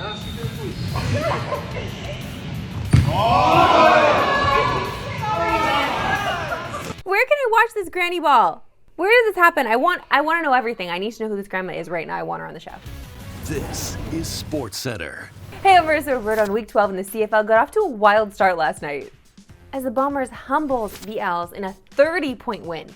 Where can I watch this granny ball? Where does this happen? I want to know everything. I need to know who this grandma is right now. I want her on the show. This is SportsCentre. Hey, I'm Marissa Roberto. On Week 12 in the CFL got off to a wild start last night as the Bombers humbled the Owls in a 30-point win.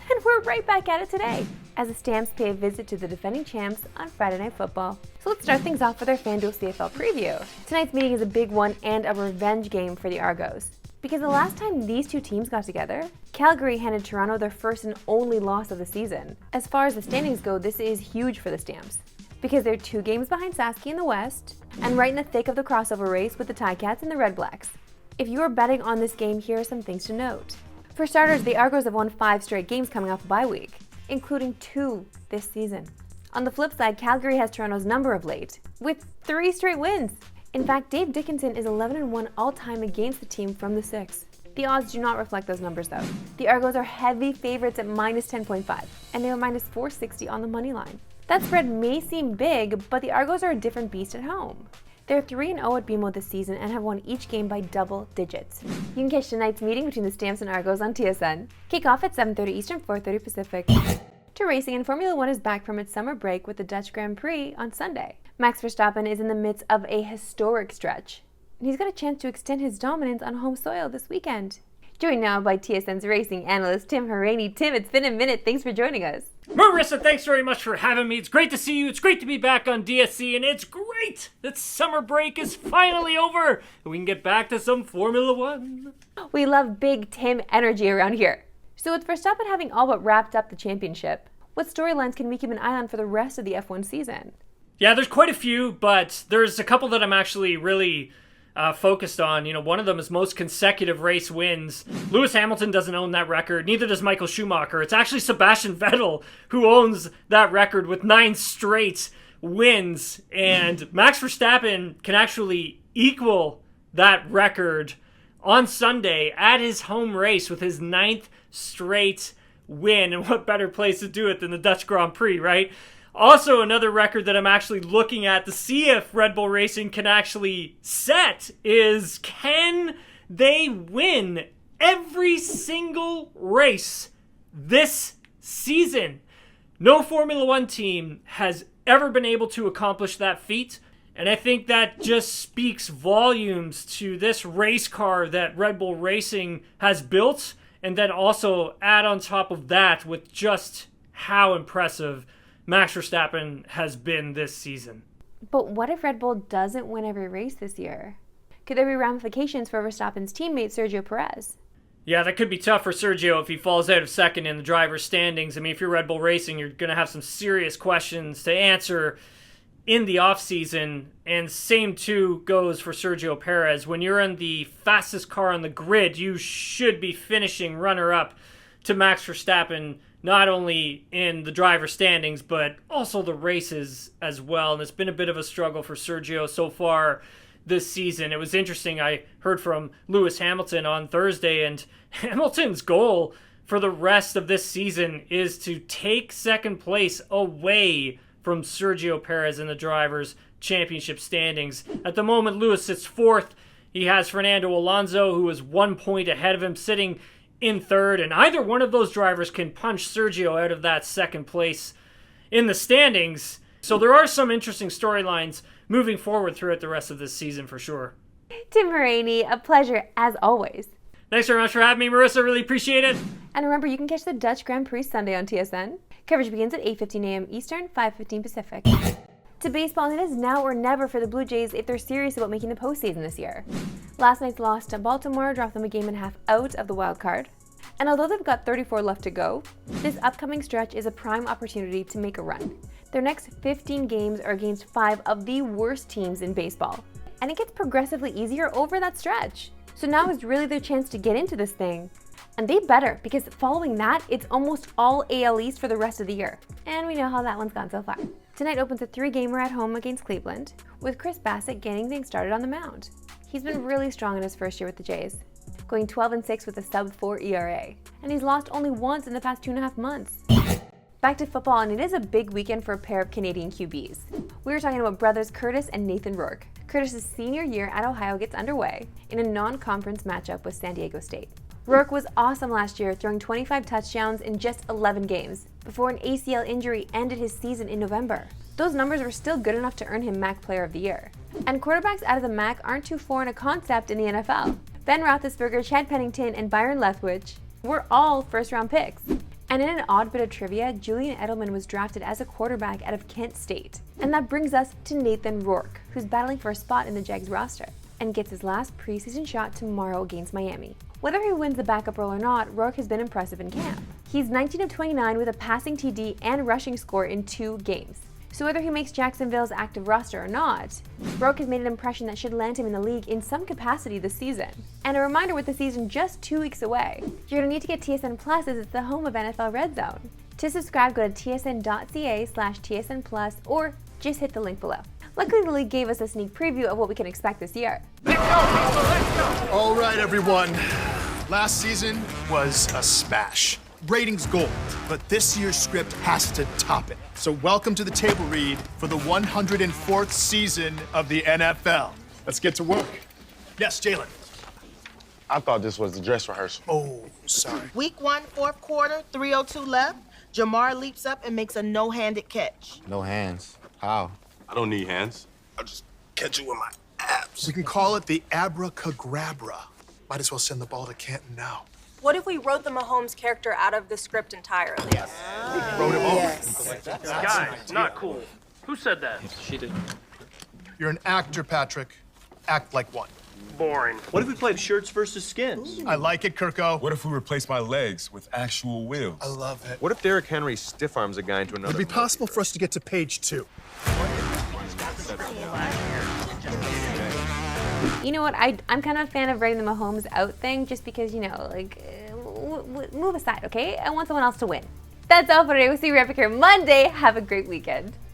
And we're right back at it today as the Stamps pay a visit to the defending champs on Friday Night Football. So let's start things off with our FanDuel CFL Preview. Tonight's meeting is a big one and a revenge game for the Argos. Because the last time these two teams got together, Calgary handed Toronto their first and only loss of the season. As far as the standings go, this is huge for the Stamps, because they're 2 games behind Saski in the West, and right in the thick of the crossover race with the Ticats and the Red Blacks. If you are betting on this game, here are some things to note. For starters, the Argos have won 5 straight games coming off a bye week, including 2 this season. On the flip side, Calgary has Toronto's number of late, with 3 straight wins. In fact, Dave Dickinson is 11-1 all-time against the team from the 6. The odds do not reflect those numbers, though. The Argos are heavy favorites at minus 10.5, and they are minus 460 on the money line. That spread may seem big, but the Argos are a different beast at home. They're 3-0 at BMO this season and have won each game by double digits. You can catch tonight's meeting between the Stamps and Argos on TSN. Kick off at 7:30 Eastern, 4:30 Pacific. To racing, and Formula 1 is back from its summer break with the Dutch Grand Prix on Sunday. Max Verstappen is in the midst of a historic stretch, and he's got a chance to extend his dominance on home soil this weekend. Joined now by TSN's racing analyst, Tim Haraney. Tim, it's been a minute. Thanks for joining us. Marissa, thanks very much for having me. It's great to see you. It's great to be back on DSC, and it's great that summer break is finally over and we can get back to some Formula 1. We love big Tim energy around here. So with Verstappen having all but wrapped up the championship, what storylines can we keep an eye on for the rest of the F1 season? Yeah, there's quite a few, but there's a couple that I'm actually really focused on. One of them is most consecutive race wins. Lewis Hamilton doesn't own that record. Neither does Michael Schumacher. It's actually Sebastian Vettel who owns that record with 9 straight wins. And Max Verstappen can actually equal that record on Sunday at his home race with his 9th straight win. And what better place to do it than the Dutch Grand Prix, right? Also, another record that I'm actually looking at to see if Red Bull Racing can actually set is, can they win every single race this season? No Formula 1 team has ever been able to accomplish that feat, and I think that just speaks volumes to this race car that Red Bull Racing has built, and then also add on top of that with just how impressive Max Verstappen has been this season. But what if Red Bull doesn't win every race this year? Could there be ramifications for Verstappen's teammate Sergio Perez? Yeah, that could be tough for Sergio if he falls out of second in the driver's standings. I mean, if you're Red Bull Racing, you're going to have some serious questions to answer in the offseason. And same too goes for Sergio Perez. When you're in the fastest car on the grid, you should be finishing runner-up to Max Verstappen, not only in the driver standings, but also the races as well. And it's been a bit of a struggle for Sergio so far this season. It was interesting. I heard from Lewis Hamilton on Thursday, and Hamilton's goal for the rest of this season is to take second place away from Sergio Perez in the drivers' championship standings. At the moment, Lewis sits 4th. He has Fernando Alonso, who is 1 point ahead of him, sitting in 3rd, and either one of those drivers can punch Sergio out of that second place in the standings. So there are some interesting storylines moving forward throughout the rest of this season for sure. Tim Haraney, a pleasure as always. Thanks very much for having me, Marissa. Really appreciate it. And remember, you can catch the Dutch Grand Prix Sunday on TSN. Coverage begins at 8:15 a.m. Eastern, 5:15 Pacific. To baseball, and it is now or never for the Blue Jays if they're serious about making the postseason this year. Last night's loss to Baltimore dropped them a game and a half out of the wild card. And although they've got 34 left to go, this upcoming stretch is a prime opportunity to make a run. Their next 15 games are against 5 of the worst teams in baseball. And it gets progressively easier over that stretch. So now is really their chance to get into this thing. And they better, because following that, it's almost all AL East for the rest of the year. And we know how that one's gone so far. Tonight opens a 3-gamer at home against Cleveland, with Chris Bassett getting things started on the mound. He's been really strong in his first year with the Jays, going 12-6 with a sub-4 ERA, and he's lost only once in the past 2.5 months. Back to football, and it is a big weekend for a pair of Canadian QBs. We were talking about brothers Curtis and Nathan Rourke. Curtis's senior year at Ohio gets underway in a non-conference matchup with San Diego State. Rourke was awesome last year, throwing 25 touchdowns in just 11 games, before an ACL injury ended his season in November. Those numbers were still good enough to earn him MAC Player of the Year. And quarterbacks out of the MAC aren't too foreign a concept in the NFL. Ben Roethlisberger, Chad Pennington, and Byron Leftwich were all first-round picks. And in an odd bit of trivia, Julian Edelman was drafted as a quarterback out of Kent State. And that brings us to Nathan Rourke, who's battling for a spot in the Jags roster and gets his last preseason shot tomorrow against Miami. Whether he wins the backup role or not, Rourke has been impressive in camp. He's 19 of 29 with a passing TD and rushing score in 2 games. So whether he makes Jacksonville's active roster or not, Rourke has made an impression that should land him in the league in some capacity this season. And a reminder, with the season just 2 weeks away, you're going to need to get TSN Plus as it's the home of NFL Red Zone. To subscribe, go to tsn.ca/TSN Plus or just hit the link below. Luckily, the league gave us a sneak preview of what we can expect this year. All right, everyone. Last season was a smash. Ratings gold, but this year's script has to top it. So welcome to the table read for the 104th season of the NFL. Let's get to work. Yes, Jalen. I thought this was the dress rehearsal. Oh, sorry. Week 1, 4th quarter, 3:02 left. Jamar leaps up and makes a no-handed catch. No hands. How? I don't need hands. I'll just catch it with my abs. We can call it the abracadabra. Might as well send the ball to Canton now. What if we wrote the Mahomes character out of the script entirely? Wrote him over. Guys, not cool. Who said that? She did. You're an actor, Patrick. Act like one. Boring. What if we played shirts versus skins? I like it, Kirko. What if we replace my legs with actual wheels? I love it. What if Derrick Henry stiff arms a guy into another? Would it be possible for us to get to page 2? You know what, I'm kind of a fan of writing the Mahomes out thing just because, move aside, okay? I want someone else to win. That's all for today. We'll see you right back here Monday. Have a great weekend.